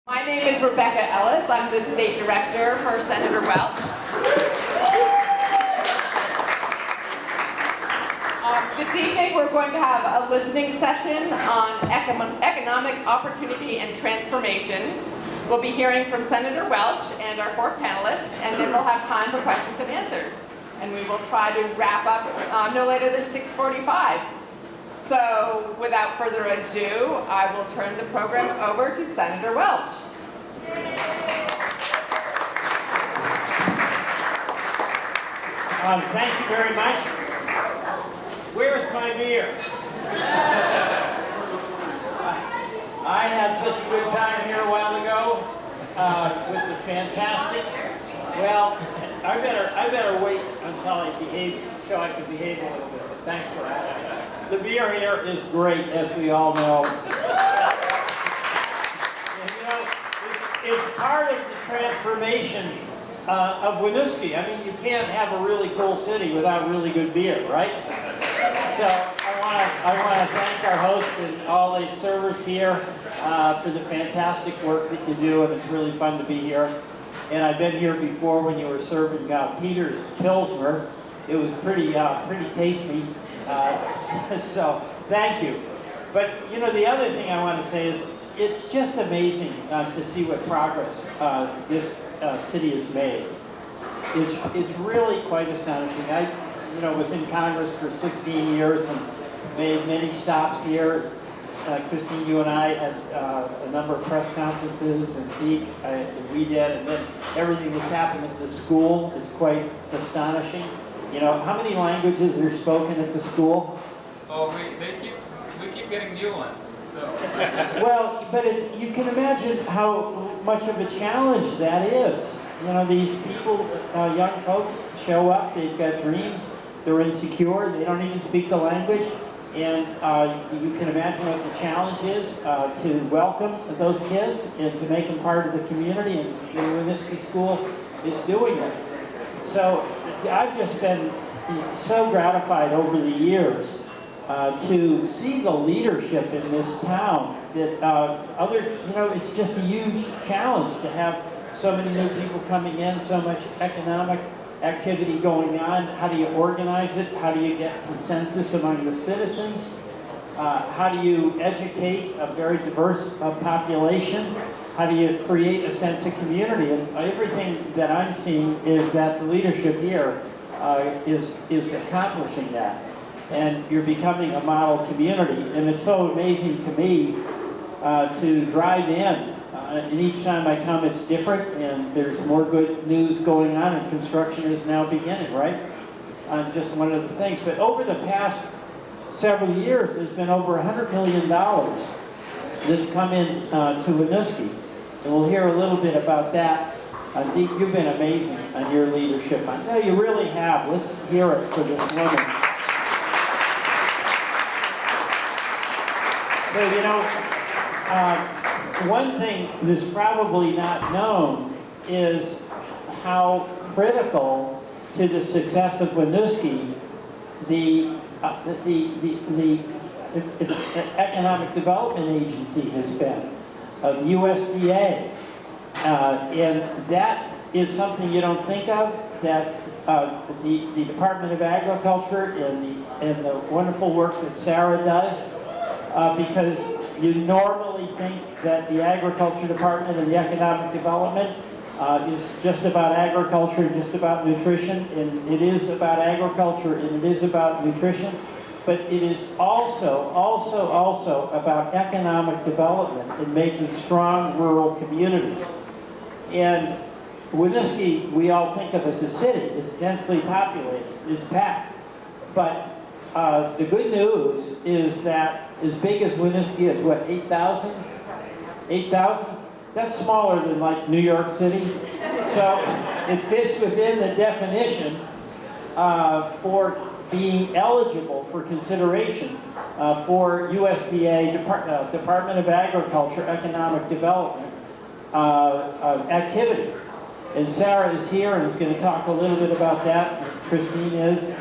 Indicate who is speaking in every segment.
Speaker 1: My name is Rebecca Ellis. I'm the State Director for Senator Welch. This evening we're going to have a listening session on economic opportunity and transformation. We'll be hearing from Senator Welch and our four panelists, and then we'll have time for questions and answers. And we will try to wrap up no later than 6:45. So, without further ado, I will turn the program over to Senator Welch.
Speaker 2: Thank you very much. Where's my beer? I had such a good time here a while ago with the fantastic. Well, I better wait until I show I can behave a little bit. Thanks for asking. The beer here is great, as we all know. And, you know, it's part of the transformation of Winooski. I mean, you can't have a really cool city without really good beer, right? So I want to thank our host and all the servers here for the fantastic work that you do, and it's really fun to be here. And I've been here before when you were serving Peter's Pilsner. It was pretty tasty. So thank you. But you know, the other thing I want to say is it's just amazing to see what progress this city has made. It's really quite astonishing. I was in Congress for 16 years and made many stops here. Christine, you and I had a number of press conferences and we did, and then everything that's happened at the school is quite astonishing. You know, how many languages are spoken at the school?
Speaker 3: Oh, we keep getting new ones. So.
Speaker 2: Well, but you can imagine how much of a challenge that is. You know, these people, young folks, show up, they've got dreams, they're insecure, they don't even speak the language, and you can imagine what the challenge is to welcome those kids and to make them part of the community, and the Winooski School is doing it. So I've just been so gratified over the years to see the leadership in this town that it's just a huge challenge to have so many new people coming in, so much economic activity going on. How do you organize it? How do you get consensus among the citizens? How do you educate a very diverse population? How do you create a sense of community? And everything that I'm seeing is that the leadership here is accomplishing that. And you're becoming a model community. And it's so amazing to me to drive in. And each time I come, it's different, and there's more good news going on, and construction is now beginning, right? Just one of the things. But over the past several years, there's been over $100 million that's come in to Winooski. And we'll hear a little bit about that. Deke, you've been amazing on your leadership. I know you really have. Let's hear it for this woman. So, you know, one thing that's probably not known is how critical to the success of Winooski the Economic Development Agency has been, of USDA. And that is something you don't think of, that the Department of Agriculture and the wonderful work that Sarah does, because you normally think that the Agriculture Department and the Economic Development is just about agriculture and just about nutrition, and it is about agriculture and it is about nutrition, but it is also about economic development and making strong rural communities. And Winooski, we all think of as a city. It's densely populated, it's packed. But the good news is that as big as Winooski is, what, 8,000? 8,000? That's smaller than like New York City. So it fits within the definition for being eligible for consideration for USDA, Department of Agriculture, Economic Development activity. And Sarah is here and is going to talk a little bit about that. Christine is.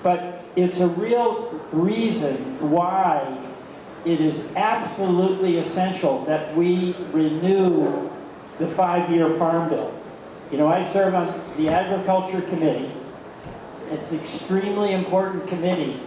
Speaker 2: But it's a real reason why it is absolutely essential that we renew the 5-year Farm Bill. You know, I serve on the Agriculture Committee. It's an extremely important committee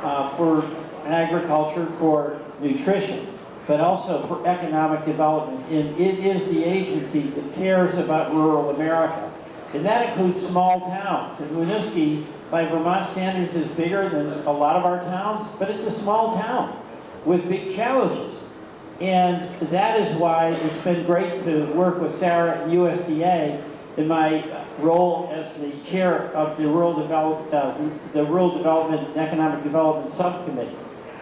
Speaker 2: for agriculture, for nutrition, but also for economic development. And it is the agency that cares about rural America. And that includes small towns. And Winooski, by Vermont standards, is bigger than a lot of our towns, but it's a small town with big challenges. And that is why it's been great to work with Sarah at USDA in my role as the chair of the Rural Development and Economic Development Subcommittee.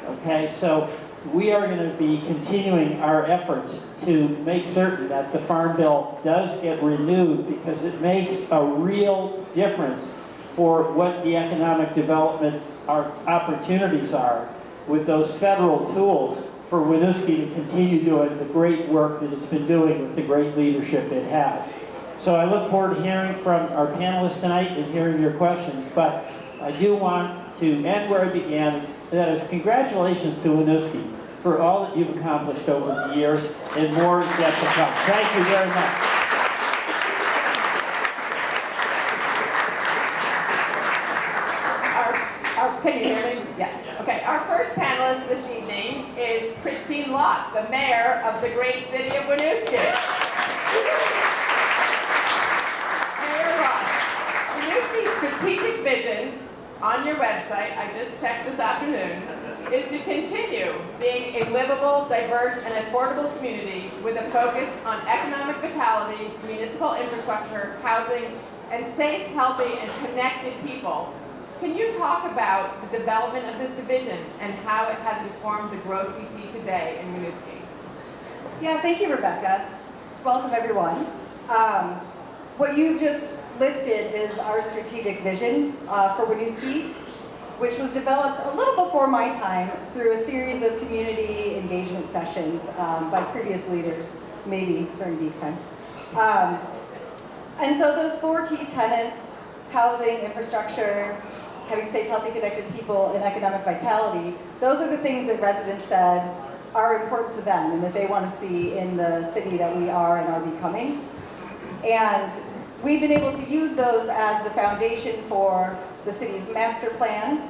Speaker 2: Okay, so we are going to be continuing our efforts to make certain that the Farm Bill does get renewed, because it makes a real difference for what the economic development our opportunities are with those federal tools for Winooski to continue doing the great work that it's been doing with the great leadership it has. So I look forward to hearing from our panelists tonight and hearing your questions, but I do want to end where I began, and that is congratulations to Winooski for all that you've accomplished over the years, and more is yet to come. Thank you very much.
Speaker 1: Can you hear me? Yes. Okay, our first panelist this evening is Christine Lott, the mayor of the great city of Winooski. Mayor Lott, Winooski's strategic vision on your website, I just checked this afternoon, is to continue being a livable, diverse, and affordable community with a focus on economic vitality, municipal infrastructure, housing, and safe, healthy, and connected people. Can you talk about the development of this division and how it has informed the growth we see today in Winooski?
Speaker 4: Yeah, thank you, Rebecca. Welcome, everyone. What you just listed is our strategic vision for Winooski, which was developed a little before my time through a series of community engagement sessions by previous leaders, maybe during Deke's time. And so those 4 key tenets, housing, infrastructure, having safe, healthy, connected people, and economic vitality, those are the things that residents said are important to them and that they want to see in the city that we are and are becoming. And we've been able to use those as the foundation for the city's master plan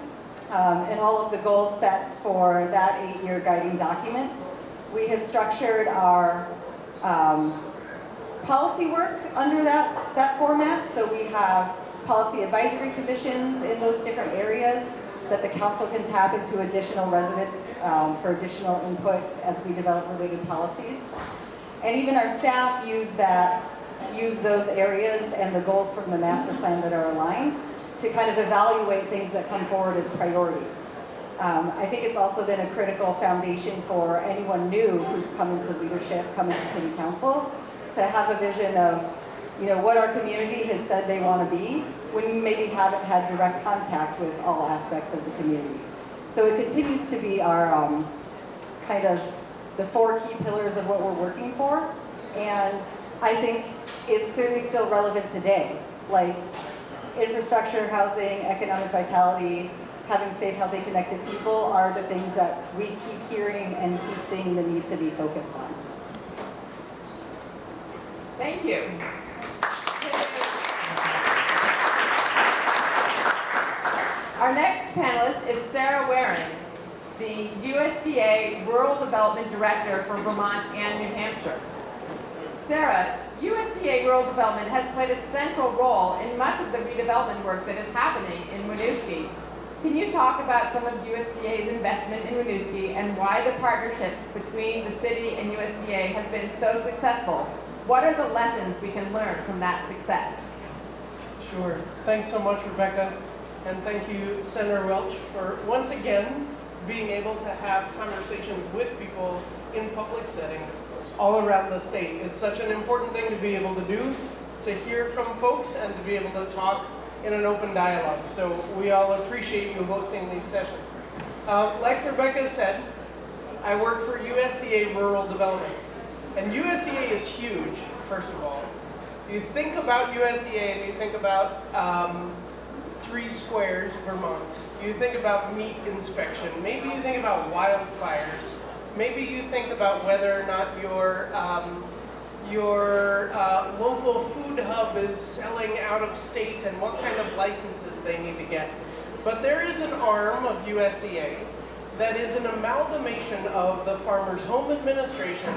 Speaker 4: and all of the goals set for that 8-year guiding document. We have structured our policy work under that format, so we have policy advisory commissions in those different areas that the council can tap into additional residents for additional input as we develop related policies. And even our staff use those areas and the goals from the master plan that are aligned to kind of evaluate things that come forward as priorities. I think it's also been a critical foundation for anyone new who's come into leadership, come into city council, to have a vision of, you know, what our community has said they want to be when we maybe haven't had direct contact with all aspects of the community. So it continues to be our kind of the 4 key pillars of what we're working for, and I think is clearly still relevant today. Like infrastructure, housing, economic vitality, having safe, healthy, connected people are the things that we keep hearing and keep seeing the need to be focused on.
Speaker 1: Thank you. Our next panelist is Sarah Waring, the USDA Rural Development Director for Vermont and New Hampshire. Sarah, USDA Rural Development has played a central role in much of the redevelopment work that is happening in Winooski. Can you talk about some of USDA's investment in Winooski and why the partnership between the city and USDA has been so successful? What are the lessons we can learn from that success?
Speaker 5: Sure. Thanks so much, Rebecca. And thank you, Senator Welch, for once again being able to have conversations with people in public settings all around the state. It's such an important thing to be able to do, to hear from folks and to be able to talk in an open dialogue. So we all appreciate you hosting these sessions. Like Rebecca said, I work for USDA Rural Development. And USDA is huge, first of all. You think about USDA and you think about 3 Squares, Vermont. You think about meat inspection. Maybe you think about wildfires. Maybe you think about whether or not your local food hub is selling out of state and what kind of licenses they need to get. But there is an arm of USDA that is an amalgamation of the Farmers Home Administration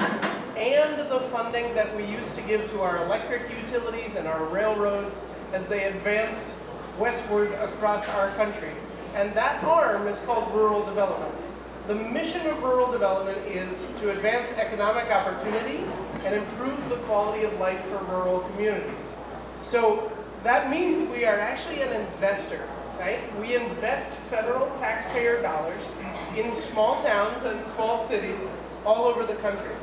Speaker 5: and the funding that we used to give to our electric utilities and our railroads as they advanced westward across our country. And that arm is called rural development. The mission of rural development is to advance economic opportunity and improve the quality of life for rural communities. So that means we are actually an investor, right? We invest federal taxpayer dollars in small towns and small cities all over the country.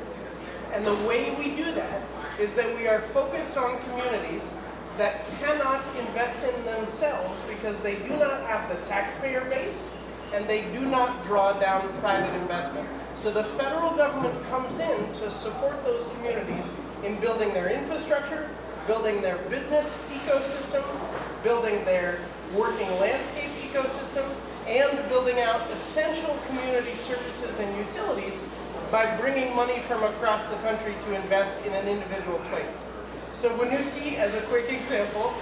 Speaker 5: And the way we do that is that we are focused on communities that cannot invest in themselves because they do not have the taxpayer base and they do not draw down private investment. So the federal government comes in to support those communities in building their infrastructure, building their business ecosystem, building their working landscape ecosystem, and building out essential community services and utilities by bringing money from across the country to invest in an individual place. So Winooski, as a quick example,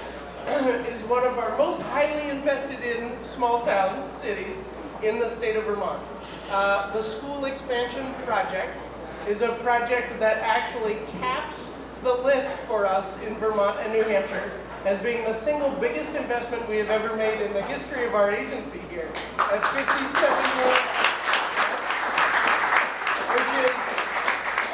Speaker 5: is one of our most highly invested in small towns, cities, in the state of Vermont. The school expansion project is a project that actually caps the list for us in Vermont and New Hampshire as being the single biggest investment we have ever made in the history of our agency here at $57 million, which is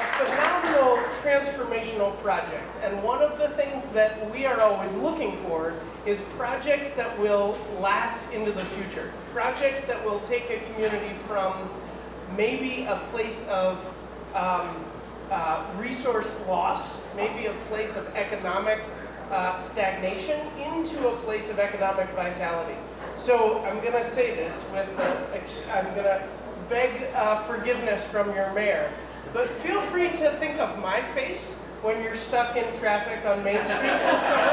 Speaker 5: a phenomenal transformational project. And one of the things that we are always looking for is projects that will last into the future. Projects that will take a community from maybe a place of resource loss, maybe a place of economic stagnation, into a place of economic vitality. So I'm going to say this with, I'm going to beg forgiveness from your mayor, but feel free to think of my face when you're stuck in traffic on Main Street this summer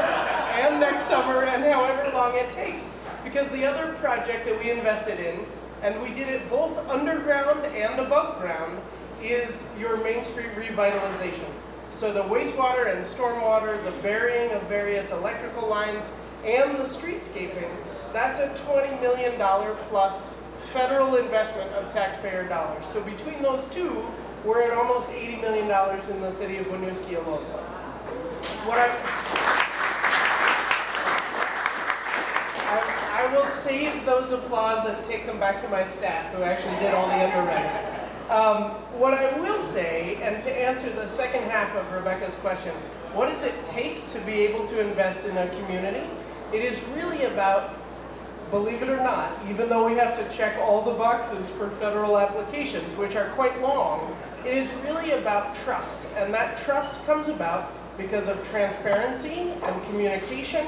Speaker 5: and next summer and however long it takes. Because the other project that we invested in, and we did it both underground and above ground, is your Main Street revitalization. So the wastewater and stormwater, the burying of various electrical lines, and the streetscaping, that's a $20 million plus federal investment of taxpayer dollars. So between those two, we're at almost $80 million in the city of Winooski alone. I will save those applause and take them back to my staff who actually did all the underwriting. What I will say, and to answer the second half of Rebecca's question, what does it take to be able to invest in a community? It is really about, believe it or not, even though we have to check all the boxes for federal applications, which are quite long, it is really about trust. And that trust comes about because of transparency and communication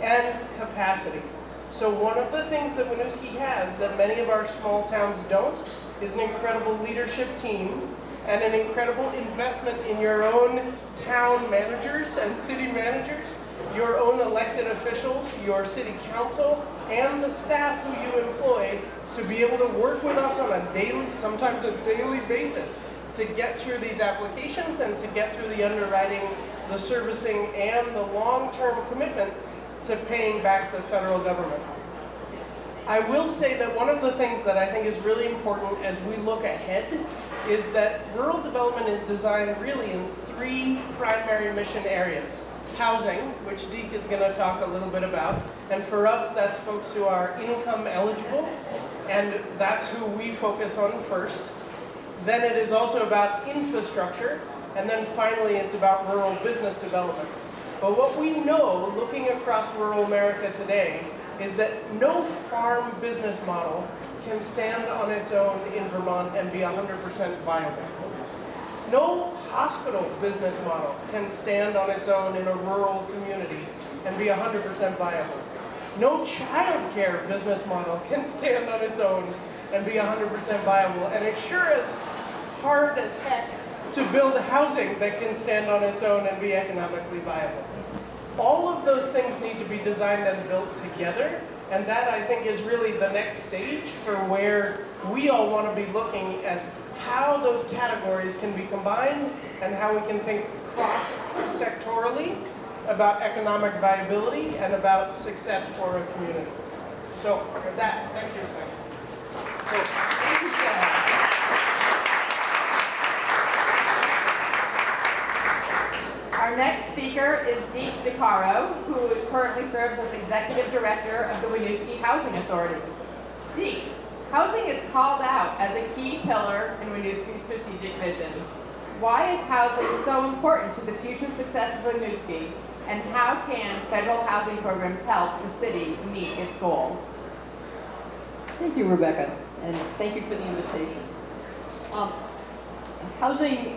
Speaker 5: and capacity. So one of the things that Winooski has that many of our small towns don't is an incredible leadership team and an incredible investment in your own town managers and city managers, your own elected officials, your city council, and the staff who you employ to be able to work with us on a daily, sometimes a daily basis to get through these applications and to get through the underwriting, the servicing, and the long-term commitment to paying back the federal government. I will say that one of the things that I think is really important as we look ahead is that rural development is designed really in three primary mission areas. Housing, which Deke is going to talk a little bit about, and for us that's folks who are income eligible, and that's who we focus on first. Then it is also about infrastructure, and then finally it's about rural business development. But what we know, looking across rural America today, is that no farm business model can stand on its own in Vermont and be 100% viable. No hospital business model can stand on its own in a rural community and be 100% viable. No child care business model can stand on its own and be 100% viable. And it's sure as hard as heck to build housing that can stand on its own and be economically viable. All of those things need to be designed and built together And that, I think, is really the next stage for where we all want to be looking as how those categories can be combined and how we can think cross-sectorally about economic viability and about success for a community. So with that, thank you. Thank you, Chad.
Speaker 1: Our next speaker is Deep DeCaro, who currently serves as Executive Director of the Winooski Housing Authority. Deep, housing is called out as a key pillar in Winooski's strategic vision. Why is housing so important to the future success of Winooski, and how can federal housing programs help the city meet its goals?
Speaker 6: Thank you, Rebecca, and thank you for the invitation. Housing,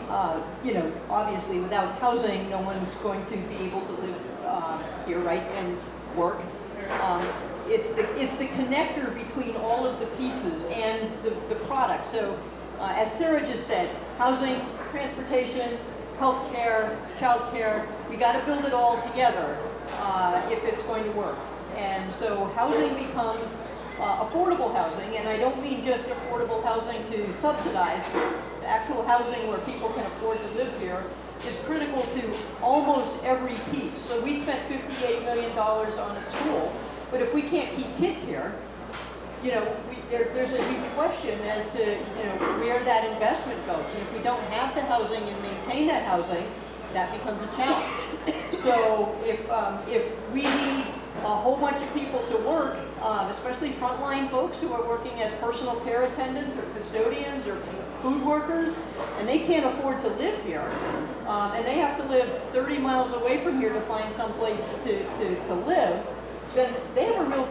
Speaker 6: obviously without housing, no one's going to be able to live here, right, and work. It's the connector between all of the pieces and the product. So, as Sarah just said, housing, transportation, healthcare, childcare, we got to build it all together if it's going to work. And so housing becomes affordable housing, and I don't mean just affordable housing to subsidize, but actual housing where people can afford to live here is critical to almost every piece. So we spent $58 million on a school, but if we can't keep kids here, there's a huge question as to where that investment goes. And if we don't have the housing and maintain that housing, that becomes a challenge. So if we need a whole bunch of people to work, especially frontline folks who are working as personal care attendants or custodians or food workers, and they can't afford to live here, and they have to live 30 miles away from here to find some place to live, then they have a real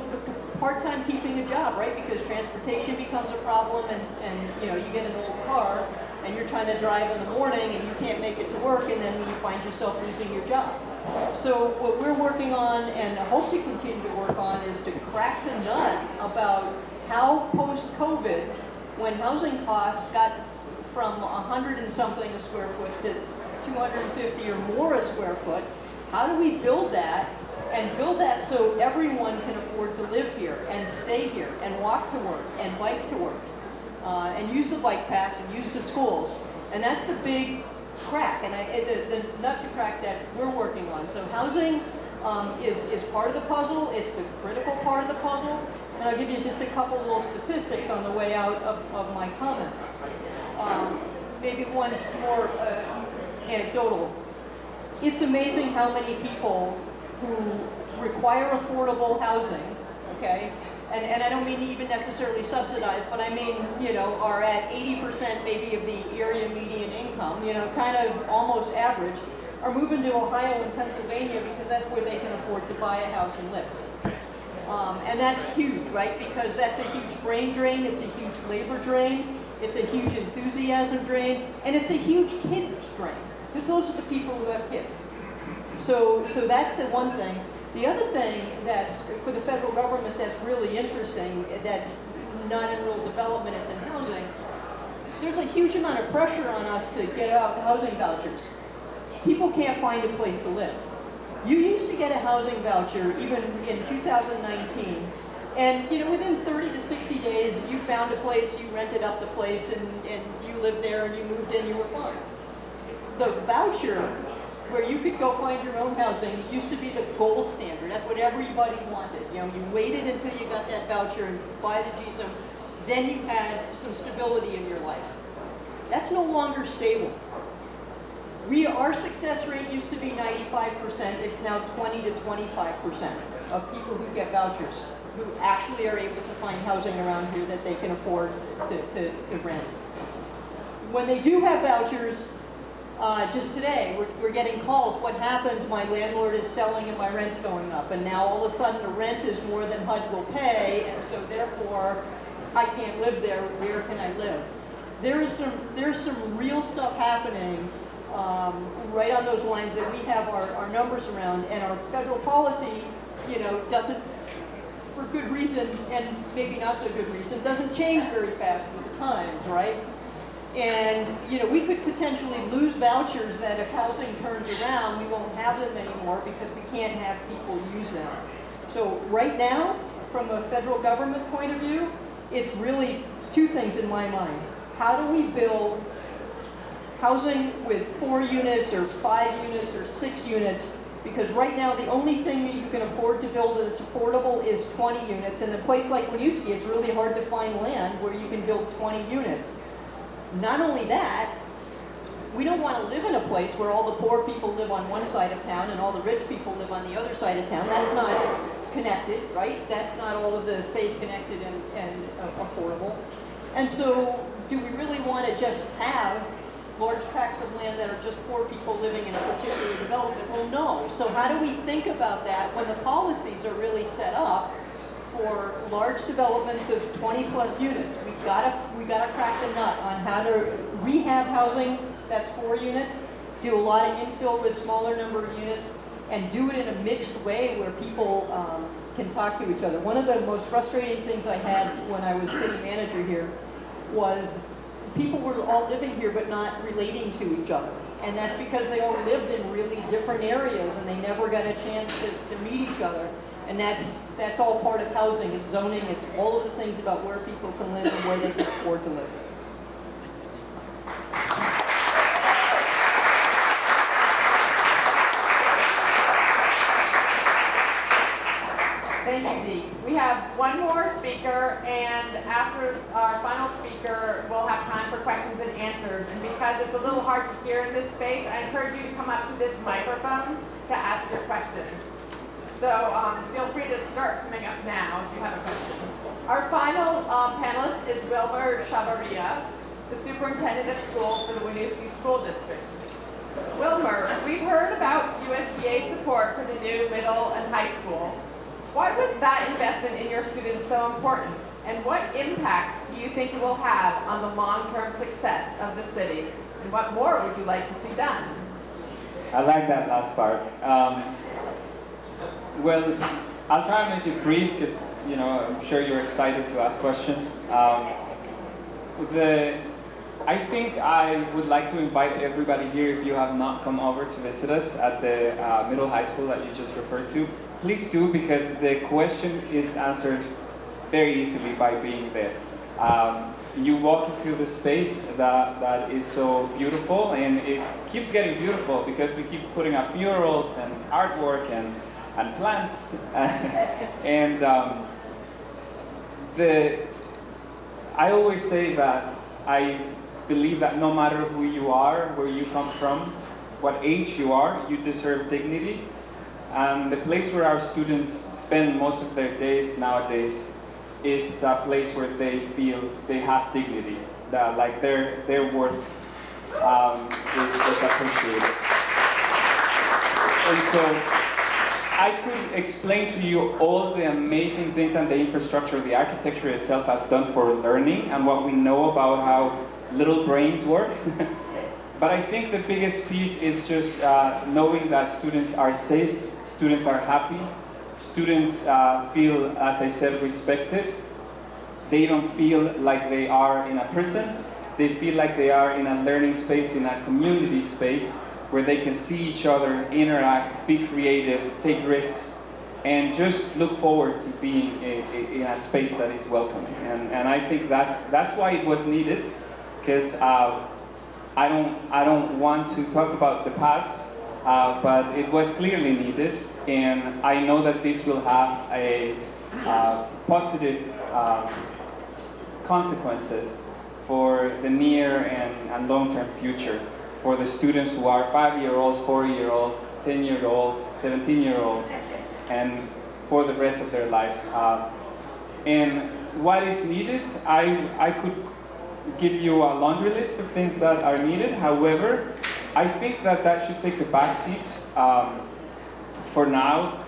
Speaker 6: hard time keeping a job, right? Because transportation becomes a problem, and you get an old car, and you're trying to drive in the morning, and you can't make it to work, and then you find yourself losing your job. So what we're working on, and hope to continue to work on, is to crack the nut about how post-COVID, when housing costs got from 100 and something a square foot to 250 or more a square foot, how do we build that, and build that so everyone can afford to live here, and stay here, and walk to work, and bike to work, and use the bike pass, and use the schools. And that's the big crack, and the nut to crack that we're working on. So housing is part of the puzzle. It's the critical part of the puzzle. And I'll give you just a couple little statistics on the way out of my comments. Maybe one's more anecdotal. It's amazing how many people who require affordable housing, okay? And I don't mean even necessarily subsidized, but I mean, are at 80% maybe of the area median income, kind of almost average, are moving to Ohio and Pennsylvania because that's where they can afford to buy a house and live. And that's huge, right? Because that's a huge brain drain, it's a huge labor drain, it's a huge enthusiasm drain, and it's a huge kids drain, because those are the people who have kids. So that's the one thing. The other thing that's, for the federal government, that's really interesting, that's not in rural development, it's in housing, there's a huge amount of pressure on us to get out housing vouchers. People can't find a place to live. You used to get a housing voucher even in 2019, and within 30 to 60 days, you found a place, you rented up the place, and you lived there, and you moved in, you were fine. The voucher, where you could go find your own housing, used to be the gold standard. That's what everybody wanted. You waited until you got that voucher and buy the GSM, then you had some stability in your life. That's no longer stable. Our success rate used to be 95%. It's now 20 to 25% of people who get vouchers who actually are able to find housing around here that they can afford to rent. When they do have vouchers, just today, we're getting calls. What happens? My landlord is selling and my rent's going up, and now all of a sudden the rent is more than HUD will pay, and so therefore I can't live there. Where can I live? There's some real stuff happening right on those lines that we have our numbers around, and our federal policy, doesn't, for good reason and maybe not so good reason, doesn't change very fast with the times, right? And we could potentially lose vouchers that if housing turns around, we won't have them anymore because we can't have people use them. So right now, from a federal government point of view, it's really two things in my mind. How do we build housing with 4 units or 5 units or 6 units? Because right now the only thing that you can afford to build that's affordable is 20 units. And in a place like Winooski, it's really hard to find land where you can build 20 units. Not only that, we don't want to live in a place where all the poor people live on one side of town and all the rich people live on the other side of town. That's not connected, right? That's not all of the safe, connected, and affordable. And so, do we really want to just have large tracts of land that are just poor people living in a particular development? Well, no. So how do we think about that when the policies are really set up for large developments of 20 plus units? We gotta crack the nut on how to rehab housing that's 4 units, do a lot of infill with smaller number of units, and do it in a mixed way where people can talk to each other. One of the most frustrating things I had when I was city manager here was people were all living here but not relating to each other. And that's because they all lived in really different areas and they never got a chance to meet each other. And that's all part of housing. It's zoning. It's all of the things about where people can live and where they can afford to live.
Speaker 1: Thank you, Dee. We have one more speaker, and after our final speaker, we'll have time for questions and answers. And because it's a little hard to hear in this space, I encourage you to come up to this microphone to ask your questions. So feel free to start coming up now if you have a question. Our final panelist is Wilmer Chavarria, the Superintendent of Schools for the Winooski School District. Wilmer, we've heard about USDA support for the new middle and high school. Why was that investment in your students so important? And what impact do you think it will have on the long-term success of the city? And what more would you like to see done?
Speaker 7: I like that last part. Well, I'll try and make it brief because, you know, I'm sure you're excited to ask questions. I think I would like to invite everybody here, if you have not come over to visit us at the middle high school that you just referred to, please do, because the question is answered very easily by being there. You walk into the space that is so beautiful, and it keeps getting beautiful because we keep putting up murals and artwork and plants. And I always say that I believe that no matter who you are, where you come from, what age you are, you deserve dignity. And the place where our students spend most of their days nowadays is a place where they feel they have dignity, that like their worth is appreciated. And so I could explain to you all the amazing things and the infrastructure, the architecture itself has done for learning and what we know about how little brains work. But I think the biggest piece is just knowing that students are safe, students are happy, students feel, as I said, respected. They don't feel like they are in a prison. They feel like they are in a learning space, in a community space, where they can see each other, interact, be creative, take risks, and just look forward to being in a space that is welcoming. And I think that's why it was needed, because I don't want to talk about the past, but it was clearly needed, and I know that this will have a positive consequences for the near and long-term future for the students who are 5-year-olds, 4-year-olds, 10-year-olds, 17-year-olds, and for the rest of their lives. And what is needed, I could give you a laundry list of things that are needed. However, I think that should take a backseat for now.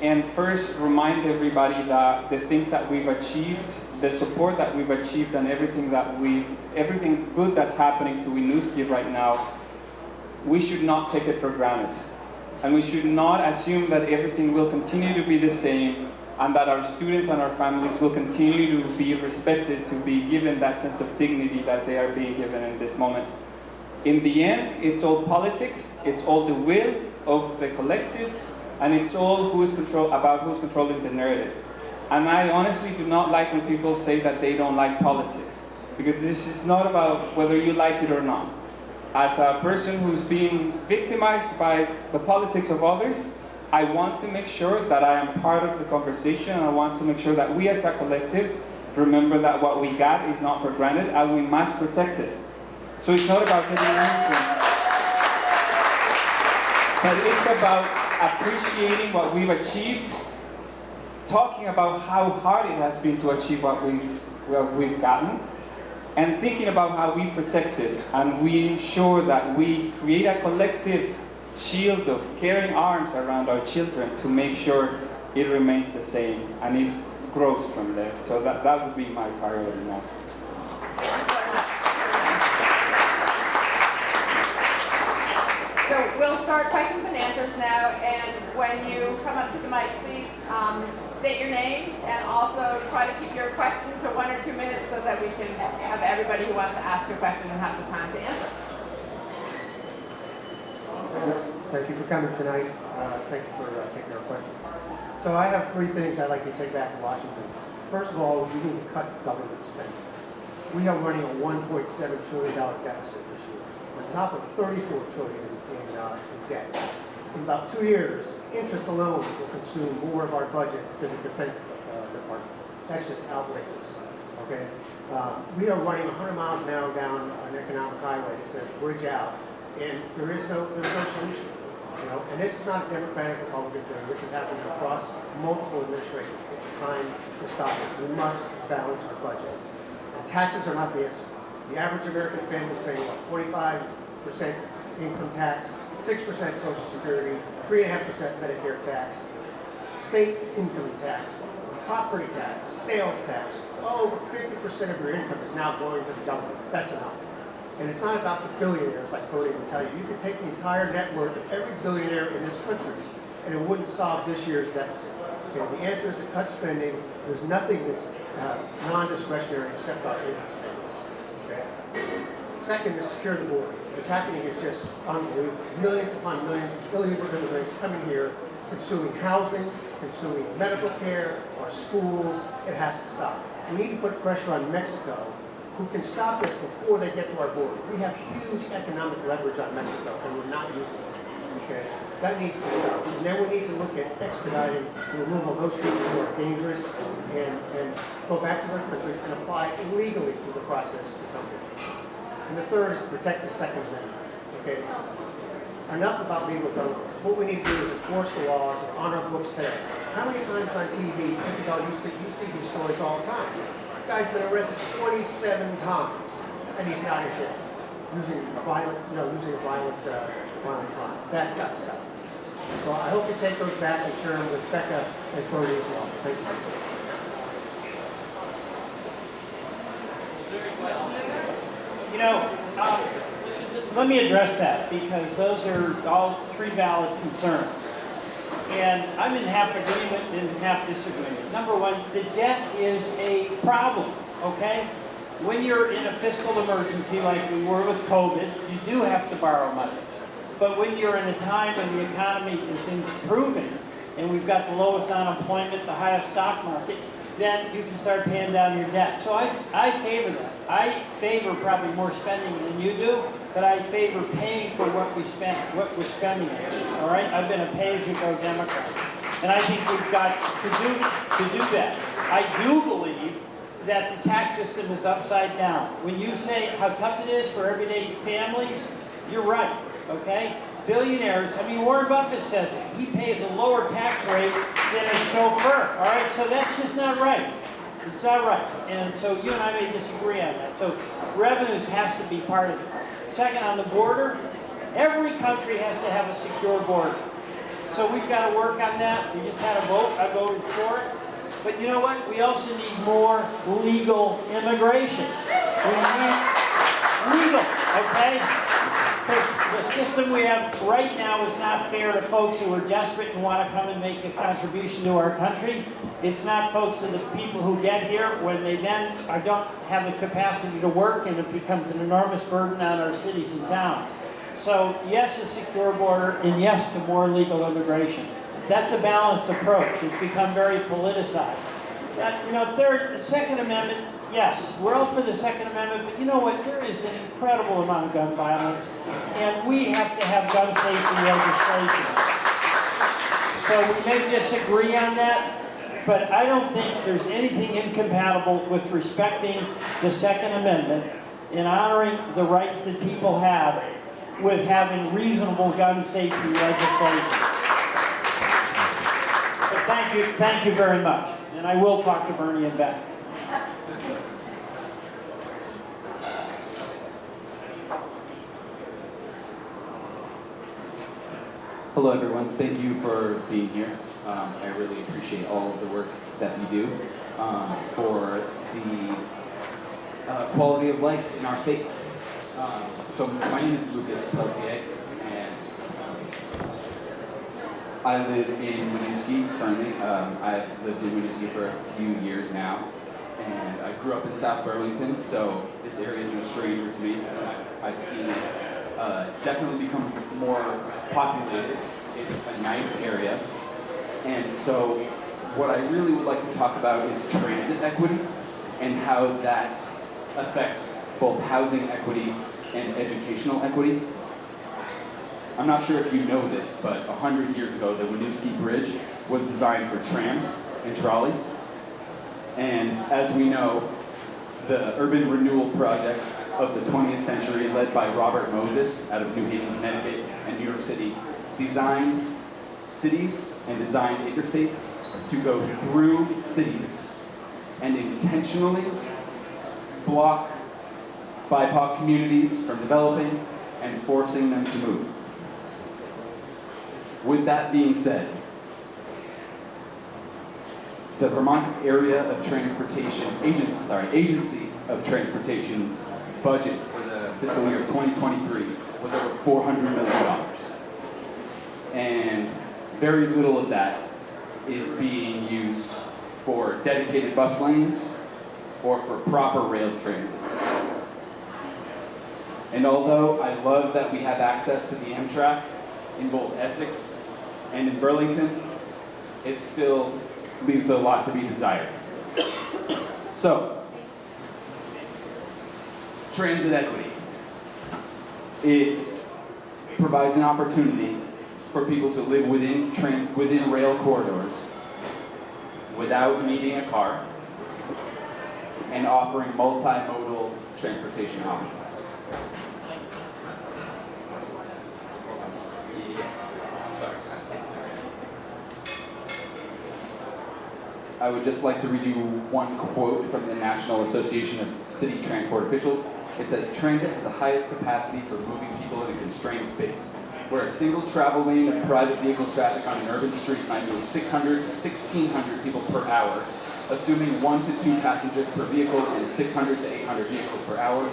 Speaker 7: And first remind everybody that the things that we've achieved, the support that we've achieved, and everything good that's happening to Winooski right now, we should not take it for granted. And we should not assume that everything will continue to be the same and that our students and our families will continue to be respected, to be given that sense of dignity that they are being given in this moment. In the end, it's all politics, it's all the will of the collective, and it's all about who's controlling the narrative. And I honestly do not like when people say that they don't like politics, because this is not about whether you like it or not. As a person who's being victimized by the politics of others, I want to make sure that I am part of the conversation, and I want to make sure that we as a collective remember that what we got is not for granted and we must protect it. So it's not about getting anything, but it's about appreciating what we've achieved, talking about how hard it has been to achieve what we've gotten, and thinking about how we protect it and we ensure that we create a collective shield of caring arms around our children to make sure it remains the same and it grows from there. So that would be my priority now.
Speaker 1: So we'll start questions and answers now, and when you come up to the mic, please state your name and also try to keep your question to 1 or 2 minutes so that we can have everybody who wants to ask a question and have the time to answer.
Speaker 8: Thank you for coming tonight. Thank you for taking our questions. So I have 3 things I'd like you to take back to Washington. First of all, we need to cut government spending. We are running a $1.7 trillion deficit this year, on top of $34 trillion in debt. In about 2 years, interest alone will consume more of our budget than the Defense Department. That's just outrageous. Okay, we are running 100 miles an hour down an economic highway that says bridge out, and there's no solution. You know, and this is not a Democratic Republican thing. This is happening across multiple administrations. It's time to stop it. We must balance our budget. And taxes are not the answer. The average American family is paying what, 45% income tax, 6% Social Security, 3.5% Medicare tax, state income tax, property tax, sales tax. Over 50% of your income is now going to the government. That's enough. And it's not about the billionaires, like Cody will tell you. You could take the entire net worth of every billionaire in this country, and it wouldn't solve this year's deficit. Okay, the answer is to cut spending. There's nothing that's non-discretionary except our interest payments. Okay. Second is secure the border. What's happening is just unbelievable. Millions upon millions of illegal immigrants coming here, consuming housing, consuming medical care, our schools. It has to stop. We need to put pressure on Mexico, who can stop this before they get to our border. We have huge economic leverage on Mexico, and we're not using it. Okay, that needs to stop. And then we need to look at expediting the removal of those people who are dangerous and go back to their countries and apply illegally through the process to come here. And the third is to protect the Second Amendment. Okay, enough about legal government. What we need to do is enforce the laws on our books today. How many times on TV, Isabel, you see these stories all the time? The guy's been arrested 27 times, and he's not in jail. Using a violent crime. That's got to stop. So I hope you take those back and share them with Becca and Cody as well. Thank you.
Speaker 2: You know, let me address that, because those are all 3 valid concerns. And I'm in half agreement and half disagreement. Number one, the debt is a problem, okay? When you're in a fiscal emergency like we were with COVID, you do have to borrow money. But when you're in a time when the economy is improving and we've got the lowest unemployment, the highest stock market, then you can start paying down your debt. So I favor that. I favor probably more spending than you do, but I favor paying for what we're spending. All right? I've been a pay-as-you-go Democrat. And I think we've got to do that. I do believe that the tax system is upside down. When you say how tough it is for everyday families, you're right, okay? Billionaires, I mean, Warren Buffett says it. He pays a lower tax rate than a chauffeur, all right? So that's just not right. It's not right. And so you and I may disagree on that. So revenues has to be part of it. Second, on the border, every country has to have a secure border. So we've got to work on that. We just had a vote. I voted for it. But you know what? We also need more legal immigration. We need legal, okay? Because the system we have right now is not fair to folks who are desperate and want to come and make a contribution to our country. It's not folks to the people who get here when they then don't have the capacity to work, and it becomes an enormous burden on our cities and towns. So yes, a secure border, and yes to more legal immigration. That's a balanced approach. It's become very politicized. You know, third, Second Amendment, yes, we're all for the Second Amendment, but you know what? There is an incredible amount of gun violence, and we have to have gun safety legislation. So we may disagree on that, but I don't think there's anything incompatible with respecting the Second Amendment and honoring the rights that people have with having reasonable gun safety legislation. But thank you very much. And I will talk to Bernie and Beck.
Speaker 9: Hello everyone, thank you for being here. I really appreciate all of the work that you do for the quality of life in our state. So my name is Lucas Peltier, and I live in Winooski currently. I've lived in Winooski for a few years now, and I grew up in South Burlington, so this area is no stranger to me. I've seen it definitely become more populated. It's a nice area, and so what I really would like to talk about is transit equity and how that affects both housing equity and educational equity. I'm not sure if you know this, but 100 years ago, the Winooski Bridge was designed for trams and trolleys. And as we know, the urban renewal projects of the 20th century, led by Robert Moses out of New Haven, Connecticut, and New York City, designed cities and designed interstates to go through cities and intentionally block BIPOC communities from developing and forcing them to move. With that being said, the Vermont Area of Transportation Agency of Transportation's budget for the fiscal year 2023 was over $400 million. And very little of that is being used for dedicated bus lanes or for proper rail transit. And although I love that we have access to the Amtrak in both Essex and in Burlington, it still leaves a lot to be desired. So, transit equity. It provides an opportunity for people to live within rail corridors without needing a car and offering multimodal transportation options. I would just like to read you one quote from the National Association of City Transport Officials. It says, "Transit has the highest capacity for moving people in a constrained space, where a single travel lane of private vehicle traffic on an urban street might move 600 to 1,600 people per hour, assuming 1 to 2 passengers per vehicle and 600 to 800 vehicles per hour.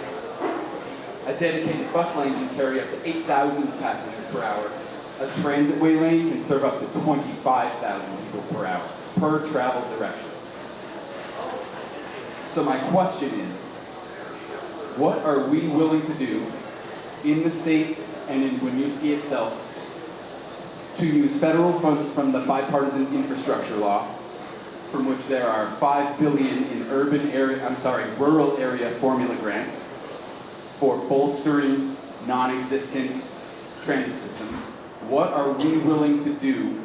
Speaker 9: A dedicated bus lane can carry up to 8,000 passengers per hour. A transitway lane can serve up to 25,000 people per hour, per travel direction." So my question is, what are we willing to do in the state and in Winooski itself to use federal funds from the bipartisan infrastructure law, from which there are $5 billion in rural area formula grants for bolstering non-existent transit systems? What are we willing to do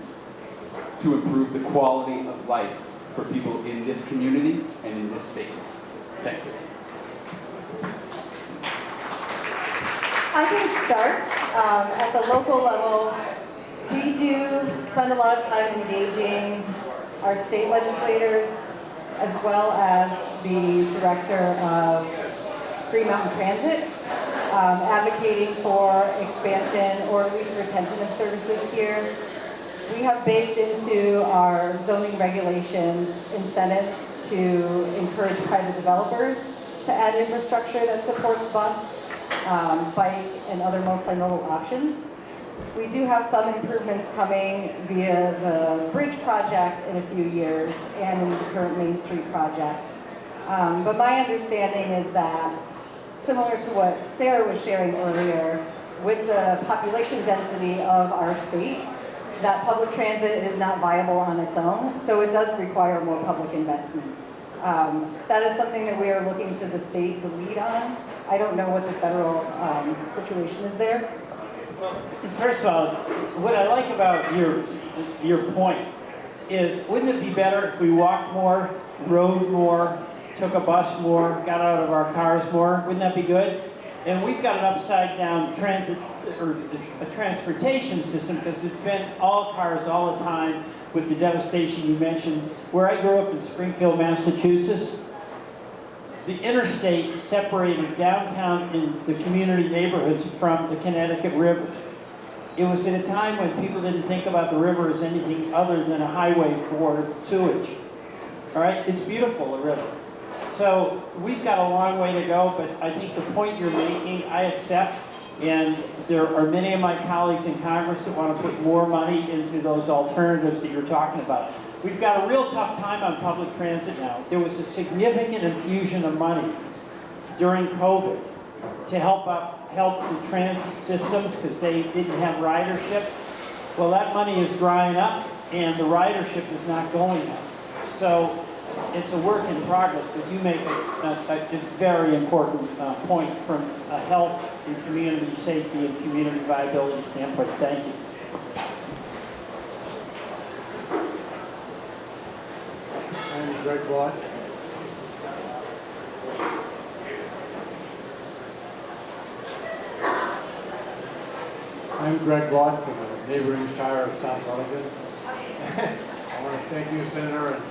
Speaker 9: to improve the quality of life for people in this community and in this state? Thanks.
Speaker 4: I can start. At the local level, we do spend a lot of time engaging our state legislators as well as the director of Green Mountain Transit, advocating for expansion or at least retention of services here. We have baked into our zoning regulations incentives to encourage private developers to add infrastructure that supports bus, bike, and other multimodal options. We do have some improvements coming via the bridge project in a few years and in the current Main Street project. But my understanding is that, similar to what Sarah was sharing earlier, with the population density of our state, that public transit is not viable on its own, so it does require more public investment. That is something that we are looking to the state to lead on. I don't know what the federal situation is there.
Speaker 2: Well, first of all, what I like about your point is, wouldn't it be better if we walked more, rode more, took a bus more, got out of our cars more? Wouldn't that be good? And we've got an upside down transit or a transportation system because it's been all cars all the time with the devastation you mentioned. Where I grew up in Springfield, Massachusetts, the interstate separated downtown in the community neighborhoods from the Connecticut River. It was at a time when people didn't think about the river as anything other than a highway for sewage. All right, it's beautiful, the river. So we've got a long way to go, but I think the point you're making, I accept, and there are many of my colleagues in Congress that want to put more money into those alternatives that you're talking about. We've got a real tough time on public transit now. There was a significant infusion of money during COVID to help the transit systems because they didn't have ridership. Well, that money is drying up and the ridership is not going up. So it's a work in progress, but you make a very important point from a health and community safety and community viability standpoint. Thank you.
Speaker 10: I'm Greg Watt. I'm Greg Watt from the neighboring Shire of South Burlington. I want to thank you, Senator, and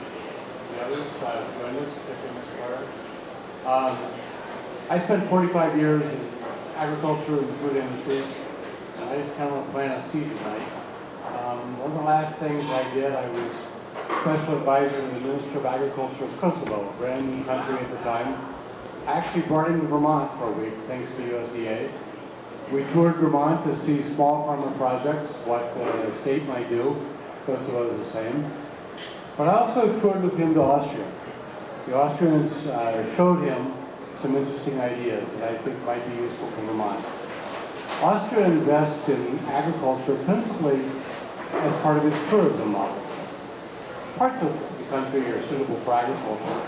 Speaker 10: the others who joined us, particularly Ms. Carter. I spent 45 years in agriculture and the food industry, and I just kind of want to plant a seed tonight. One of the last things I did, I was special advisor to the Minister of Agriculture of Kosovo, a brand new country at the time. I actually brought him to Vermont for a week, thanks to USDA. We toured Vermont to see small farmer projects, what the state might do. Kosovo is the same. But I also toured with him to Austria. The Austrians showed him some interesting ideas that I think might be useful for Vermont. Austria invests in agriculture principally as part of its tourism model. Parts of the country are suitable for agriculture,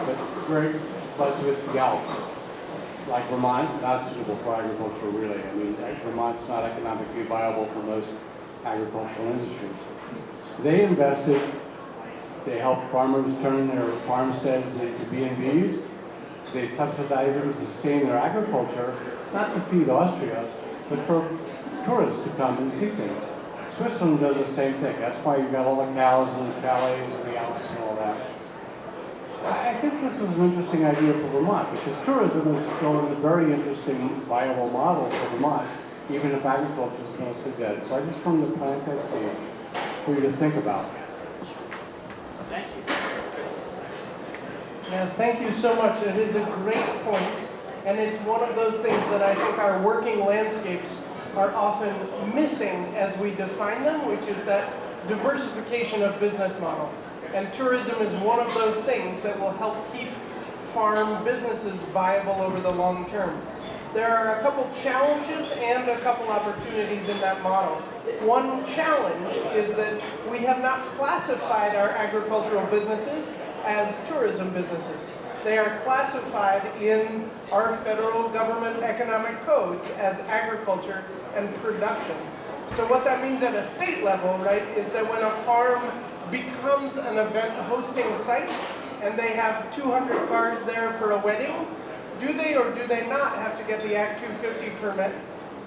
Speaker 10: but very much of it's the Alps. Like Vermont, not suitable for agriculture really. I mean, Vermont's not economically viable for most agricultural industries. They invested, they helped farmers turn their farmsteads into B&Bs. They subsidize them to sustain their agriculture, not to feed Austria, but for tourists to come and see things. Switzerland does the same thing. That's why you've got all the cows and the chalets and the Alps and all that. I think this is an interesting idea for Vermont because tourism is still a very interesting, viable model for Vermont, even if agriculture is mostly dead. So I just wanted to plant that seed for you to think about.
Speaker 2: Thank you.
Speaker 5: Yeah, thank you so much. It is a great point, and it's one of those things that I think our working landscapes are often missing as we define them, which is that diversification of business model. And tourism is one of those things that will help keep farm businesses viable over the long term. There are a couple challenges and a couple opportunities in that model. One challenge is that we have not classified our agricultural businesses as tourism businesses. They are classified in our federal government economic codes as agriculture and production. So what that means at a state level, right, is that when a farm becomes an event hosting site and they have 200 cars there for a wedding, do they or do they not have to get the Act 250 permit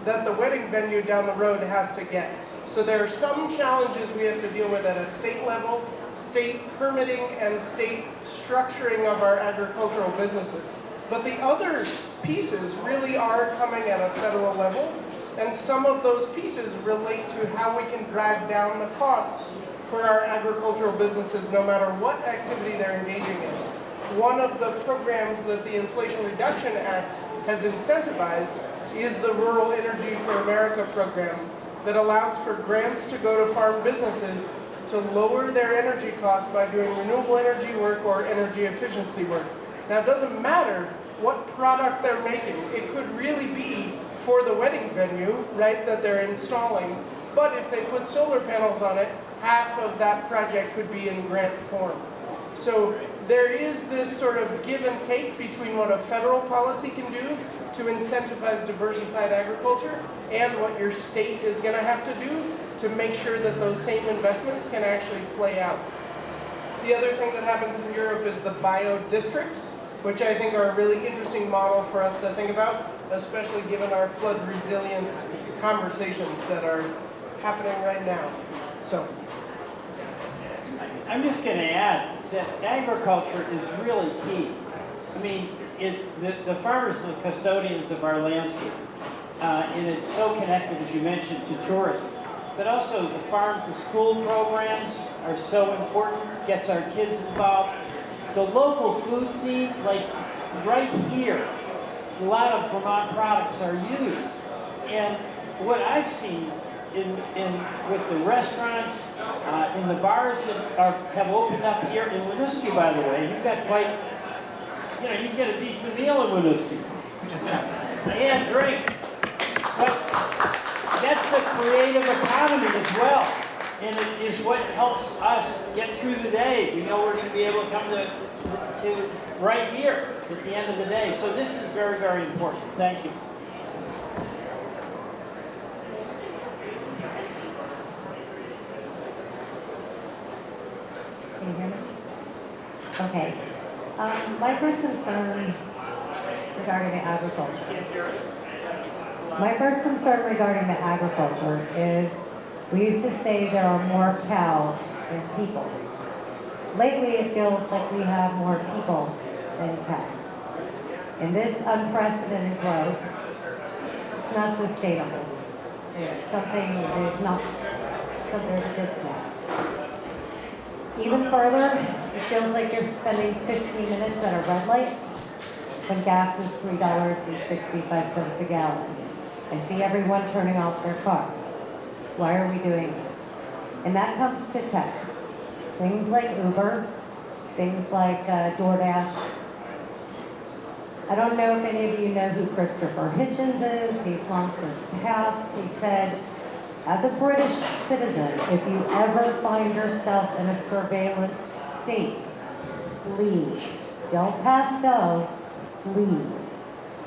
Speaker 5: that the wedding venue down the road has to get? So there are some challenges we have to deal with at a state level, state permitting and state structuring of our agricultural businesses. But the other pieces really are coming at a federal level, and some of those pieces relate to how we can drag down the costs for our agricultural businesses no matter what activity they're engaging in. One of the programs that the Inflation Reduction Act has incentivized is the Rural Energy for America program that allows for grants to go to farm businesses to lower their energy costs by doing renewable energy work or energy efficiency work. Now, it doesn't matter what product they're making. It could really be for the wedding venue, right, that they're installing. But if they put solar panels on it, half of that project could be in grant form. So there is this sort of give and take between what a federal policy can do to incentivize diversified agriculture and what your state is going to have to do to make sure that those same investments can actually play out. The other thing that happens in Europe is the bio-districts, which I think are a really interesting model for us to think about, especially given our flood resilience conversations that are happening right now. So,
Speaker 2: I'm just going to add that agriculture is really key. I mean, the farmers are the custodians of our landscape, and it's so connected, as you mentioned, to tourism. But also the farm-to-school programs are so important, gets our kids involved. The local food scene, like right here, a lot of Vermont products are used. And what I've seen with the restaurants, in the bars that have opened up here in Winooski, by the way, you've got quite, you know, you can get a decent meal in Winooski and drink. But that's the creative economy as well, and it is what helps us get through the day. We know we're going to be able to come to right here at the end of the day. So this is very, very important. Thank you.
Speaker 11: Can you hear me? Okay. My first concern regarding the agriculture. My first concern regarding the agriculture is we used to say there are more cows than people. Lately, it feels like we have more people than cows. And this unprecedented growth, it's not sustainable. It's something, it's not, there's a disconnect. Even further, it feels like you're spending 15 minutes at a red light when gas is $3.65 a gallon. I see everyone turning off their cars. Why are we doing this? And that comes to tech. Things like Uber, things like DoorDash. I don't know if any of you know who Christopher Hitchens is. He's long since passed. He said, as a British citizen, if you ever find yourself in a surveillance state, leave. Don't pass go, leave.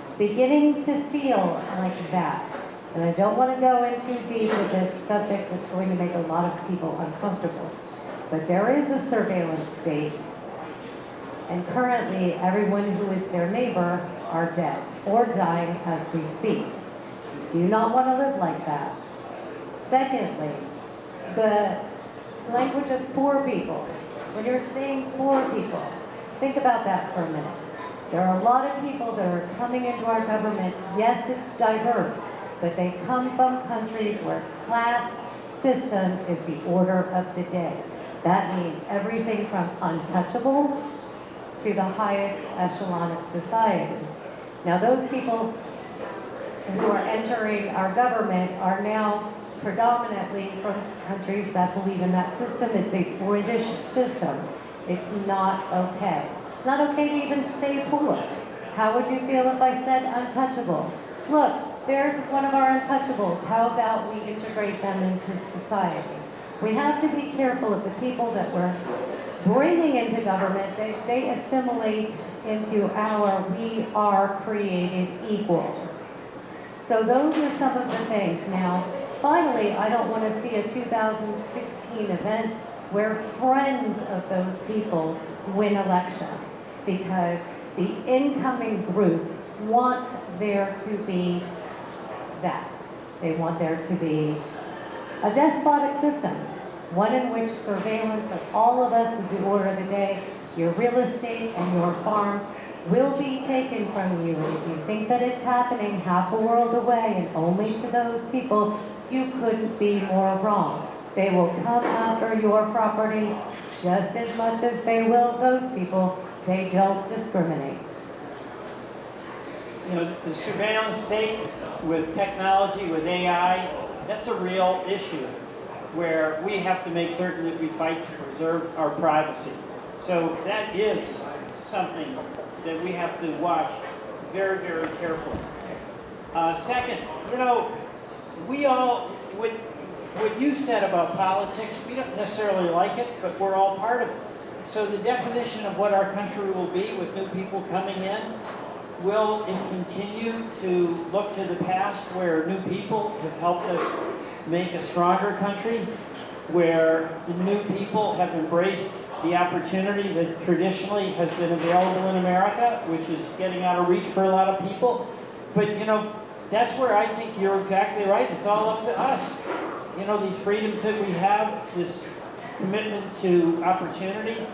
Speaker 11: It's beginning to feel like that. And I don't want to go in too deep with this subject that's going to make a lot of people uncomfortable. But there is a surveillance state, and currently everyone who is their neighbor are dead or dying as we speak. Do not want to live like that. Secondly, the language of poor people. When you're saying poor people, think about that for a minute. There are a lot of people that are coming into our government. Yes, it's diverse, but they come from countries where class system is the order of the day. That means everything from untouchable to the highest echelon of society. Now, those people who are entering our government are now predominantly from countries that believe in that system. It's a British system. It's not okay. It's not okay to even say poor. How would you feel if I said untouchable? Look, there's one of our untouchables. How about we integrate them into society? We have to be careful of the people that we're bringing into government. They assimilate into our we are created equal. So those are some of the things. Now, finally, I don't want to see a 2016 event where friends of those people win elections, because the incoming group wants there to be that. They want there to be a despotic system, one in which surveillance of all of us is the order of the day. Your real estate and your farms will be taken from you. And if you think that it's happening half a world away and only to those people, you couldn't be more wrong. They will come after your property just as much as they will those people. They don't discriminate.
Speaker 2: You know, the surveillance state with technology, with AI, that's a real issue where we have to make certain that we fight to preserve our privacy. So that is something that we have to watch very, very carefully. Second, you know, we all, what you said about politics, we don't necessarily like it, but we're all part of it. So the definition of what our country will be with new people coming in, will it continue to look to the past where new people have helped us make a stronger country, where the new people have embraced the opportunity that traditionally has been available in America, which is getting out of reach for a lot of people. But you know, that's where I think you're exactly right. It's all up to us. You know, these freedoms that we have, this commitment to opportunity,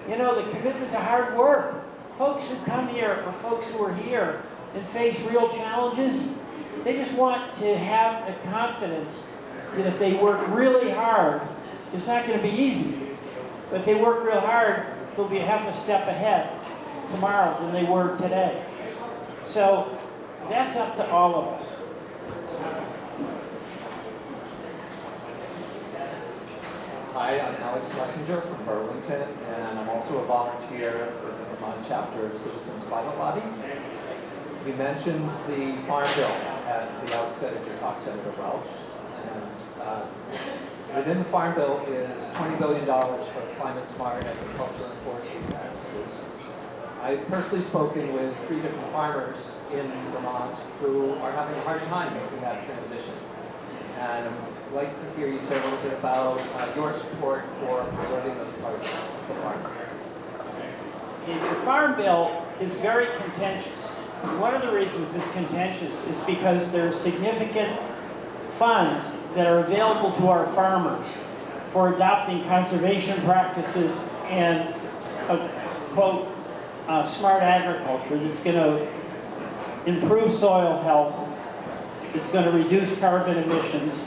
Speaker 2: you know, the commitment to hard work. Folks who come here, or folks who are here and face real challenges, they just want to have the confidence that if they work really hard, it's not going to be easy. But if they work real hard, they'll be half a step ahead tomorrow than they were today. So that's up to all of us.
Speaker 12: Hi, I'm Alex Messenger from Burlington, and I'm also a volunteer with the Vermont chapter of Citizens Pilot Lobby. We mentioned the Farm Bill at the outset of your talk, Senator Welch. And within the Farm Bill is $20 billion for climate-smart agricultural enforcement practices. I've personally spoken with 3 different farmers in Vermont who are having a hard time making that transition. And I'd like to hear you say a little bit about your support for preserving those parts of the farm.
Speaker 2: The Farm Bill is very contentious. One of the reasons it's contentious is because there are significant funds that are available to our farmers for adopting conservation practices and, quote, smart agriculture that's going to improve soil health, it's going to reduce carbon emissions,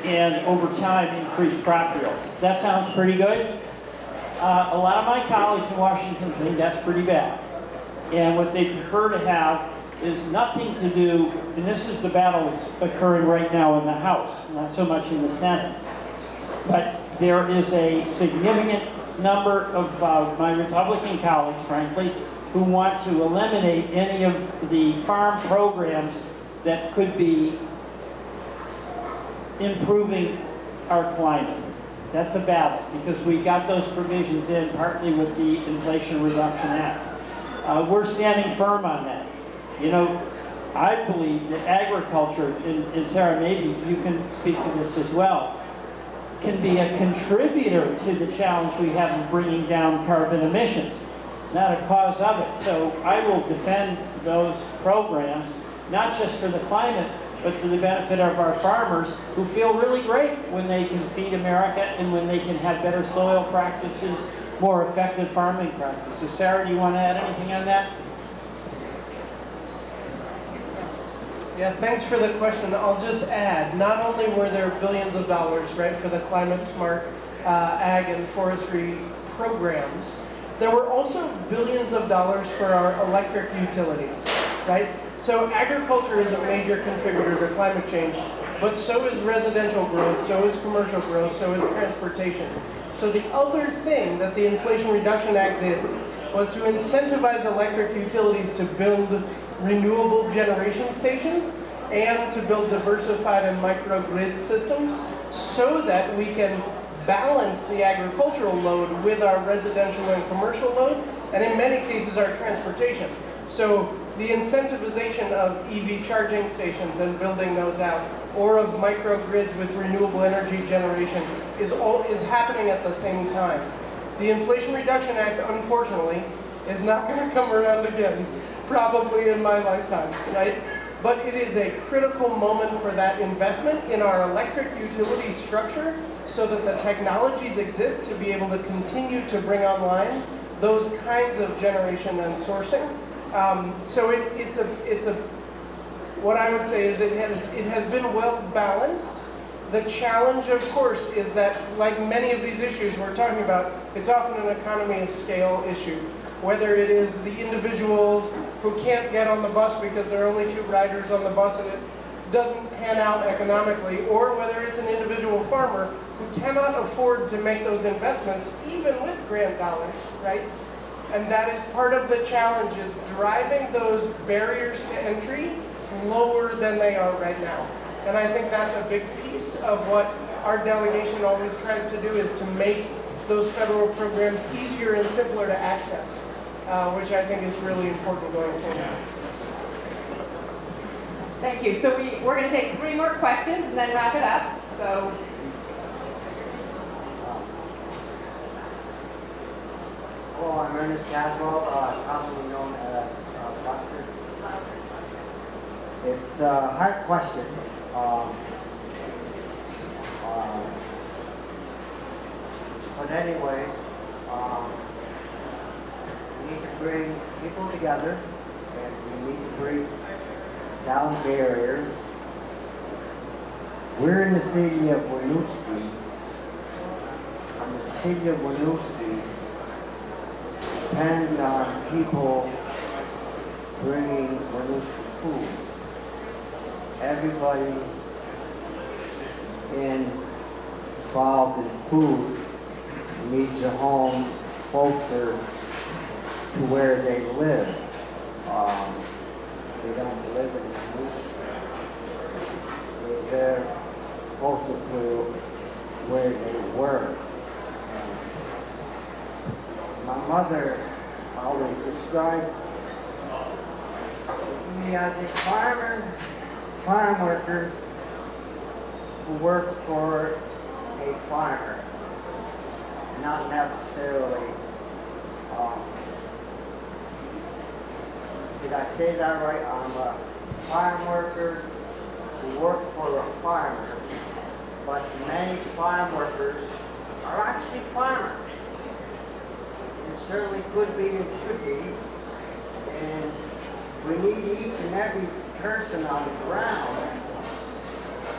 Speaker 2: and over time increase crop yields. That sounds pretty good. A lot of my colleagues in Washington think that's pretty bad. And what they prefer to have is nothing to do, and this is the battle that's occurring right now in the House, not so much in the Senate. But there is a significant number of my Republican colleagues, frankly, who want to eliminate any of the farm programs that could be improving our climate. That's a battle, because we got those provisions in partly with the Inflation Reduction Act. We're standing firm on that. You know, I believe that agriculture, and Sarah, maybe you can speak to this as well, can be a contributor to the challenge we have in bringing down carbon emissions, not a cause of it. So I will defend those programs, not just for the climate, but for the benefit of our farmers who feel really great when they can feed America and when they can have better soil practices, more effective farming practices. Sarah, do you want to add anything on that?
Speaker 5: Yeah, thanks for the question. I'll just add, not only were there billions of dollars, right, for the climate smart ag and forestry programs, there were also billions of dollars for our electric utilities, right? So agriculture is a major contributor to climate change, but so is residential growth, so is commercial growth, so is transportation. So the other thing that the Inflation Reduction Act did was to incentivize electric utilities to build renewable generation stations and to build diversified and microgrid systems so that we can balance the agricultural load with our residential and commercial load, and in many cases our transportation. So the incentivization of EV charging stations and building those out, or of microgrids with renewable energy generation is happening at the same time. The Inflation Reduction Act, unfortunately, is not going to come around again, probably in my lifetime, right? But it is a critical moment for that investment in our electric utility structure so that the technologies exist to be able to continue to bring online those kinds of generation and sourcing. So what I would say is it has been well balanced. The challenge, of course, is that like many of these issues we're talking about, it's often an economy of scale issue. Whether it is the individuals who can't get on the bus because there are only 2 riders on the bus and it doesn't pan out economically, or whether it's an individual farmer who cannot afford to make those investments even with grant dollars, right? And that is part of the challenge, is driving those barriers to entry lower than they are right now. And I think that's a big piece of what our delegation always tries to do, is to make those federal programs easier and simpler to access, which I think is really important going forward.
Speaker 1: Thank you. So we're going to take 3 more questions and then wrap it up. So.
Speaker 13: Hello, I'm Ernest Caswell, commonly known as Buster. It's a hard question. But anyway, we need to bring people together, and we need to bring down barriers. We're in the city of Winooski, and the city of Winooski depends on people bringing Winooski food. Everybody involved in food needs a home closer to where they live. They don't live in Winooski. They're closer to where they work. My mother always described me as a farm worker who works for a farmer, not necessarily, did I say that right? I'm a farm worker who works for a farmer, but many farm workers are actually farmers. It certainly could be and should be, and we need each and every person on the ground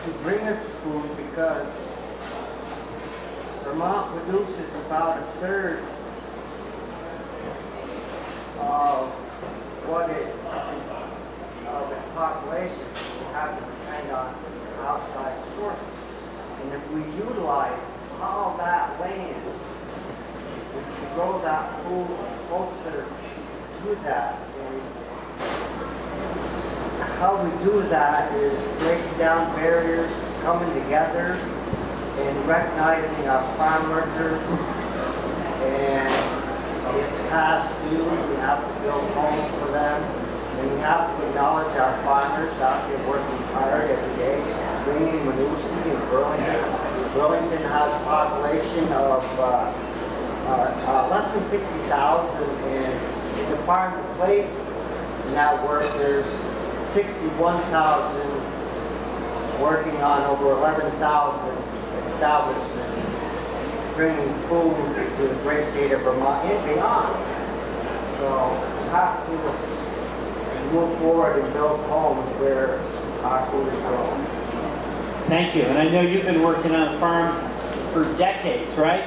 Speaker 13: to bring us food, because Vermont produces about 1/3 of of its population. We have to depend on outside sources. And if we utilize all that land, we can grow that food closer to that. And how we do that is breaking down barriers, coming together, and recognizing our farm workers. And it's past due. We have to build homes for them. And we have to acknowledge our farmers out there working hard every day, bringing Winooski and Burlington. Burlington has a population of less than 60,000, and in the farm to plate network, there's 61,000 working on over 11,000 establishments, bringing food to the great state of Vermont and beyond. So we have to move forward and build homes where our food is grown.
Speaker 2: Thank you. And I know you've been working on the farm for decades, right?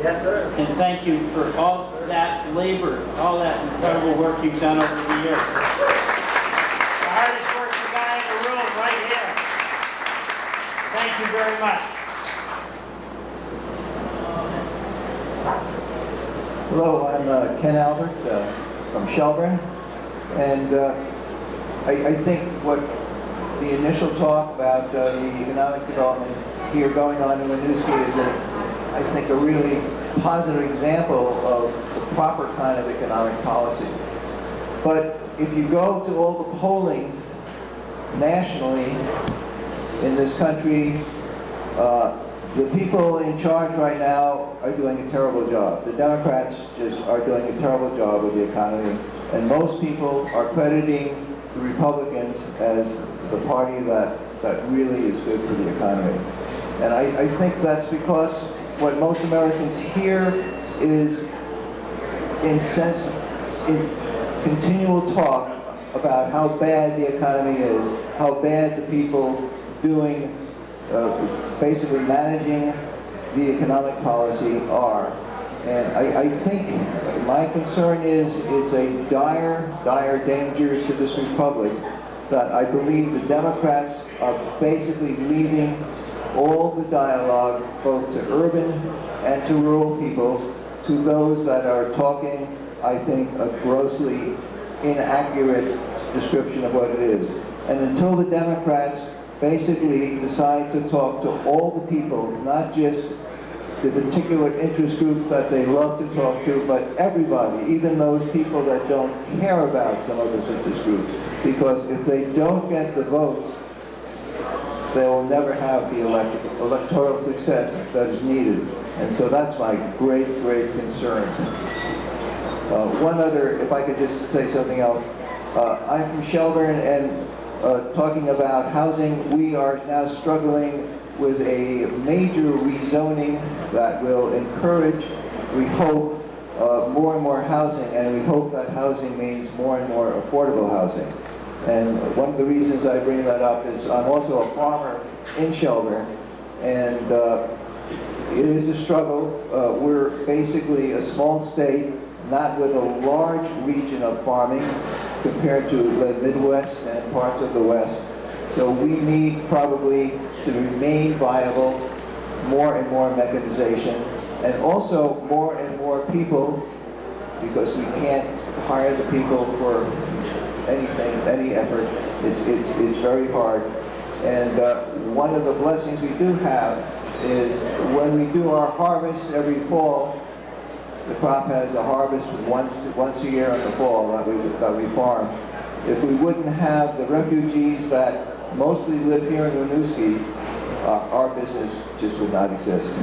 Speaker 13: Yes, sir.
Speaker 2: And thank you for all that labor, all that incredible work you've done over the years. The hardest working guy in the room right here. Thank you very much.
Speaker 14: Hello, I'm Ken Albert from Shelburne, and I think what the initial talk about the economic development here going on in Winooski is I think a really positive example of the proper kind of economic policy. But if you go to all the polling nationally in this country, the people in charge right now are doing a terrible job. The Democrats just are doing a terrible job with the economy, and most people are crediting the Republicans as the party that really is good for the economy. And I think that's because what most Americans hear is in continual talk about how bad the economy is, how bad the people doing basically managing the economic policy are. And I think my concern is it's a dire, dire danger to this republic that I believe the Democrats are basically leaving all the dialogue, both to urban and to rural people, to those that are talking, I think, a grossly inaccurate description of what it is. And until the Democrats basically decide to talk to all the people, not just the particular interest groups that they love to talk to, but everybody, even those people that don't care about some of those interest groups. Because if they don't get the votes, they will never have the electoral success that is needed. And so that's my great, great concern. One other, if I could just say something else. I'm from Shelburne, and talking about housing, we are now struggling with a major rezoning that will encourage, we hope, more and more housing, and we hope that housing means more and more affordable housing. And one of the reasons I bring that up is I'm also a farmer in Shelburne, and it is a struggle. We're basically a small state, not with a large region of farming compared to the Midwest and parts of the West. So we need probably to remain viable, more and more mechanization, and also more and more people, because we can't hire the people for anything, any effort. It's very hard. And one of the blessings we do have is when we do our harvest every fall, the crop has a harvest once a year in the fall that we farm. If we wouldn't have the refugees that mostly live here in Winooski, our business just would not exist.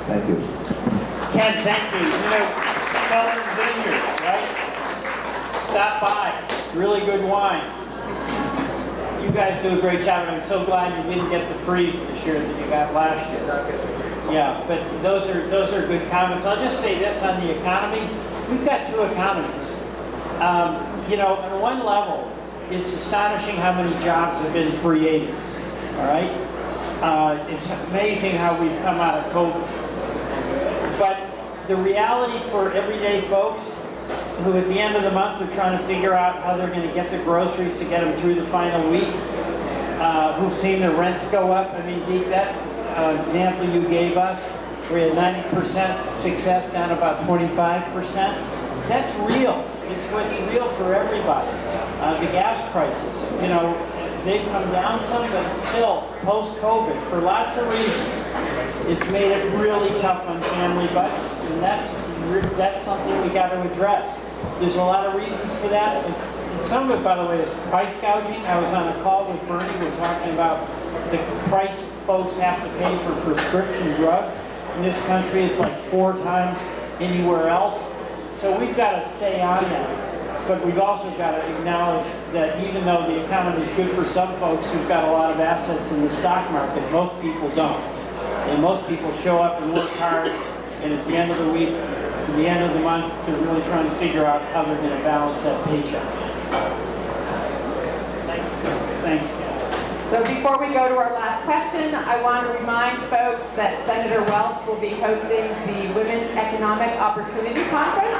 Speaker 14: Thank you.
Speaker 2: Ken, thank you. You know, Southern Vineyards, right? Stop by. Really good wine. You guys do a great job, and I'm so glad you didn't get the freeze this year that you got last year. Yeah, but those are good comments. I'll just say this on the economy. We've got two economies. You know, on one level, it's astonishing how many jobs have been created. All right? It's amazing how we've come out of COVID. But the reality for everyday folks who at the end of the month are trying to figure out how they're going to get the groceries to get them through the final week, who've seen their rents go up. I mean, Deke, that example you gave us, we had 90% success down about 25%. That's real. It's what's real for everybody. The gas prices, you know, they've come down some, but still, post-COVID, for lots of reasons, it's made it really tough on family budgets, and that's something we got to address. There's a lot of reasons for that, and some of it, by the way, is price gouging. I was on a call with Bernie. We're talking about the price folks have to pay for prescription drugs. In this country, it's like 4 times anywhere else. So we've got to stay on that. But we've also got to acknowledge that even though the economy is good for some folks who've got a lot of assets in the stock market, most people don't. And most people show up and work hard, and at the end of the week, at the end of the month, they're really trying to figure out how they're going to balance that paycheck. Thanks.
Speaker 1: So before we go to our last question, I want to remind folks that Senator Welch will be hosting the Women's Economic Opportunity Conference.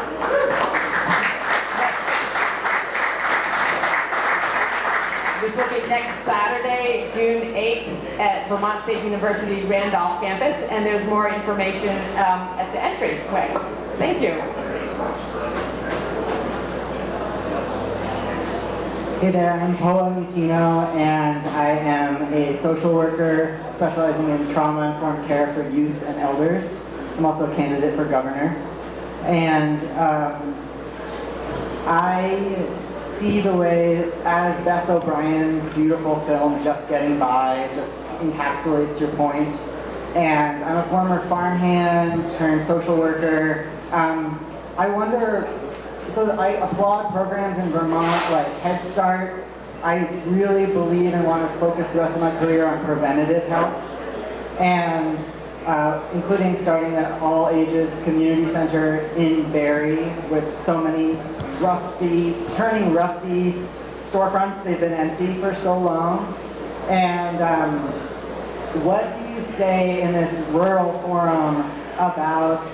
Speaker 1: This will be next Saturday, June 8th at Vermont State University Randolph campus, and there's more information at the entryway. Thank you.
Speaker 15: Hey there, I'm Polo Nutino, and I am a social worker specializing in trauma-informed care for youth and elders. I'm also a candidate for governor. And I see the way, as Bess O'Brien's beautiful film, Just Getting By, just encapsulates your point. And I'm a former farmhand turned social worker. I wonder, so I applaud programs in Vermont like Head Start. I really believe and want to focus the rest of my career on preventative health, and including starting an all ages community center in Barrie with so many turning rusty storefronts. They've been empty for so long. And what do you say in this rural forum about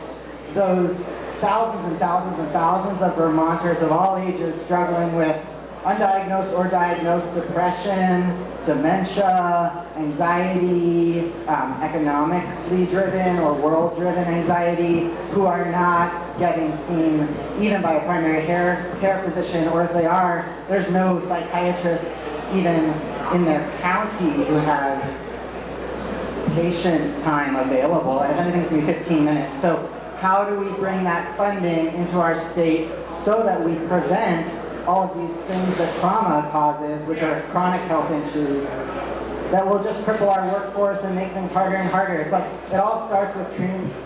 Speaker 15: those thousands and thousands and thousands of Vermonters of all ages struggling with undiagnosed or diagnosed depression, dementia, anxiety, economically driven or world-driven anxiety, who are not getting seen even by a primary care physician, or if they are, there's no psychiatrist even in their county who has patient time available, and if anything, it's going to be 15 minutes. So how do we bring that funding into our state so that we prevent all of these things that trauma causes, which are chronic health issues, that will just cripple our workforce and make things harder and harder. It's like, it all starts with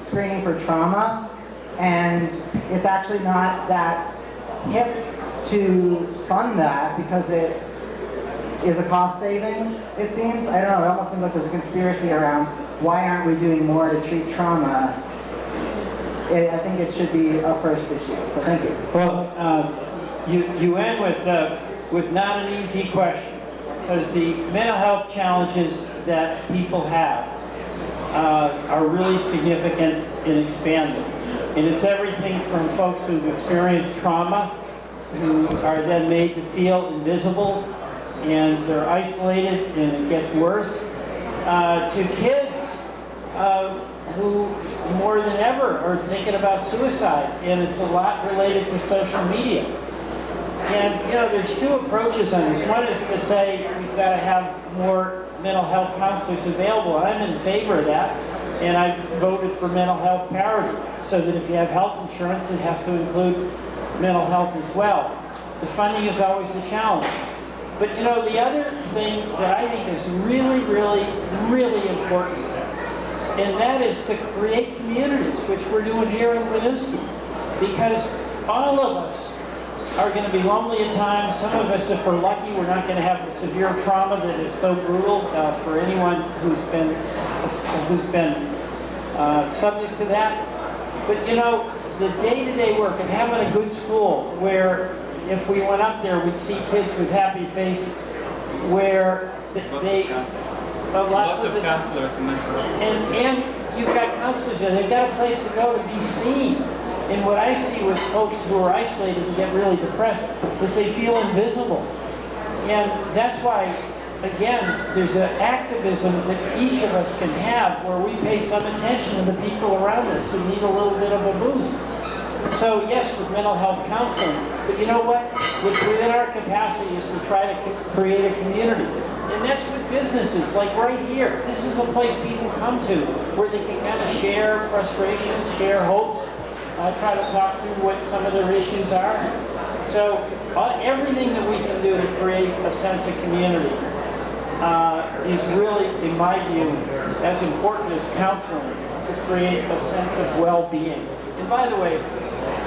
Speaker 15: screening for trauma, and it's actually not that hip to fund that because it is a cost savings, it seems. I don't know, it almost seems like there's a conspiracy around why aren't we doing more to treat trauma. I think it should be a first issue, so thank you.
Speaker 2: Well, you end with not an easy question, because the mental health challenges that people have are really significant and expanding. And it's everything from folks who've experienced trauma, who are then made to feel invisible, and they're isolated, and it gets worse, to kids who more than ever are thinking about suicide, and it's a lot related to social media. And you know, there's two approaches on this. One is to say we've got to have more mental health counselors available. I'm in favor of that, and I've voted for mental health parity, so that if you have health insurance, it has to include mental health as well. The funding is always a challenge. But you know, the other thing that I think is really, really, really important, and that is to create communities, which we're doing here in Winooski, because all of us are going to be lonely at times. Some of us, if we're lucky, we're not going to have the severe trauma that is so brutal for anyone who's been subject to that. But you know, the day-to-day work of having a good school where if we went up there, we'd see kids with happy faces, where
Speaker 3: Lots of counselors and mental health.
Speaker 2: and you've got counselors there. They've got a place to go to be seen. And what I see with folks who are isolated and get really depressed is they feel invisible. And that's why, again, there's an activism that each of us can have where we pay some attention to the people around us who need a little bit of a boost. So yes, with mental health counseling, but you know what? What's within our capacity is to try to create a community. And that's with businesses, like right here. This is a place people come to where they can kind of share frustrations, share hopes, try to talk through what some of their issues are. So everything that we can do to create a sense of community is really, in my view, as important as counseling to create a sense of well-being. And by the way,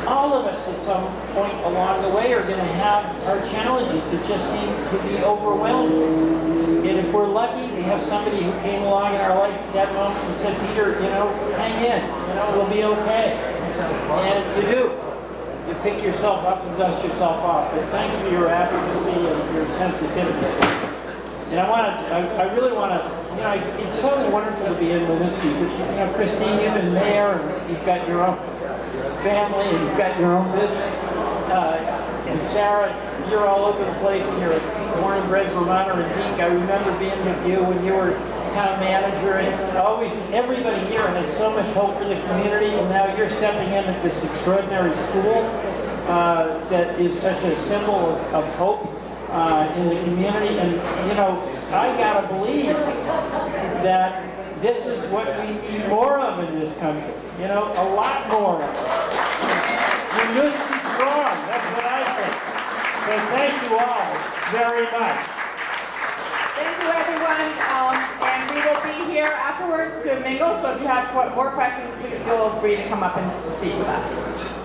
Speaker 2: all of us at some point along the way are going to have our challenges that just seem to be overwhelming. And if we're lucky, we have somebody who came along in our life at that moment and said, Peter, you know, hang in, you know, we'll be okay. And you do. You pick yourself up and dust yourself off. But thanks for your advocacy and your sensitivity. And I really want to, you know, it's so wonderful to be in Winooski. You know, Christine, you've been mayor, and you've got your own family, and you've got your own business. And Sarah, you're all over the place, and you're a born and bred Vermonter and Deke. I remember being with you when you were town manager, and always everybody here had so much hope for the community, and now you're stepping in at this extraordinary school that is such a symbol of hope in the community. And you know, I gotta believe that this is what we need more of in this country. You know, a lot more of it. We used to be strong, that's what I think. So thank you all very much.
Speaker 1: Thank you, everyone. And we will be here afterwards to mingle. So if you have more questions, please feel free to come up and speak with us.